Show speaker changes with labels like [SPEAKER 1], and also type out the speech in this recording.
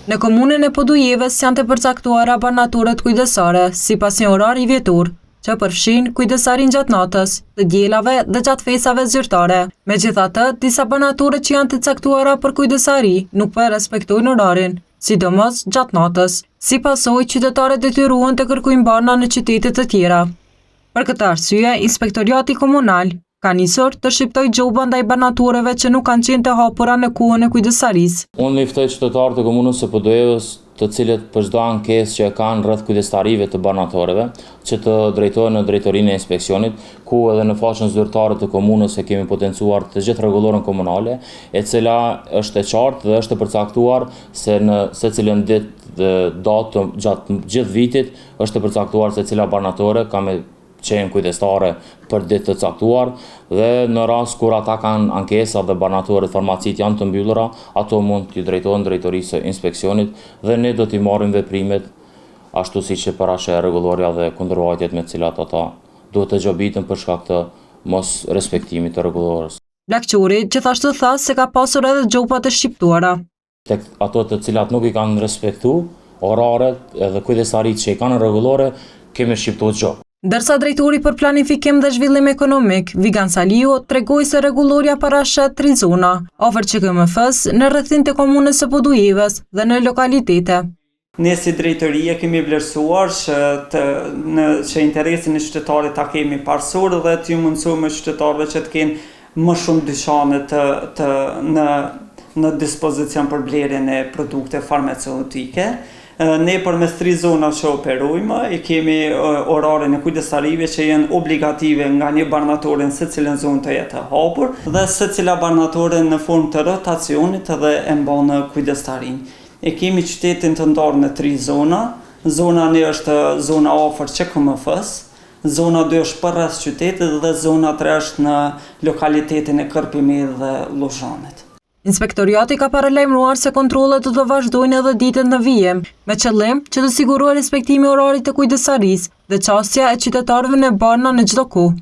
[SPEAKER 1] Në komunën e Podujeves janë të përcaktuara barnaturet kujdesare, sipas një orari vjetor, që përfshin kujdesarin gjatë natës, të dielave dhe gjatë fesave zyrtare. Megjithatë, disa barnature që janë të caktuara për kujdesari nuk po e respektojnë orarin, sidomos gjatë natës. Si pasojë, qytetarët detyrohen të kërkojnë barna në qytete të tjera. Për këtë arsye, Inspektoriati Komunal ka nisur të shqiptojë gjoba ndaj barnatureve që nuk kanë qenë të hapura në kohën e kujdesarisë.
[SPEAKER 2] Unë ftoj qytetarët e komunës së Podujeves, të cilët për çdo ankesë që kanë rreth kujdestarive të barnatoreve, që të drejtohen në drejtorinë e inspeksionit, ku edhe në faqen zyrtare të komunës e kemi potencuar të gjithë rregulloren komunale, e cila është e qartë dhe është e përcaktuar se në secilën ditë datë gjatë gjithë vitit është e përcaktuar se cila barnatore ka me qenë kujdestare për ditë të caktuar, dhe në rast kur ata kanë ankesa dhe barnatoret farmacit janë të mbyllura, ato mund t'i drejtohen drejtorisë së inspeksionit dhe ne do t'i marrim veprimet ashtu siç e parashë rregulloria dhe kundërvajtjet me të cilat ata duhet të gjobiten për shkak të mos respektimit të rregullorës.
[SPEAKER 1] Lagquri gjithashtu tha se ka pasur edhe gjoba të shqiptuara.
[SPEAKER 2] Tek ato të cilat nuk i kanë respektuar oraret edhe kujdesaritë që i kanë rregullore, kemi shqiptuar gjobë.
[SPEAKER 1] Ndërsa drejtori për planifikim dhe zhvillim ekonomik, Vigan Saliu, tregoi se rregulloria parashet 3 zona, afër QKMF-s në rrethin të komunës së Podujeves dhe në lokalitete.
[SPEAKER 3] Ne si drejtorie kemi vlerësuar që interesin e qytetarit ta kemi parsur dhe t'ju mundsojmë qytetarëve që të kenë më shumë dyqane në dispozicion për blerjen e produkte farmaceutike. Ne përmes 3 zona që operojmë, i kemi orarin e kujdesarive që janë obligative nga një barnatore në secilën zonë të jetë hapur dhe secila barnatore në formë të rotacionit dhe e mban kujdestarin. E kemi qytetin të ndarë në 3 zona. Zona 1 është zona afër QKMF-s, zona 2 është përreth qytetit dhe zona 3 është në lokalitetin e Kërpimit dhe Luzhanit.
[SPEAKER 1] Inspektoriati ka paralajmëruar se kontrollet do të vazhdojnë edhe ditët në vijim, me qëllim që të sigurohet respektimi i orarit të kujdesarisë dhe çastja e qytetarëve në barna në çdo kohë.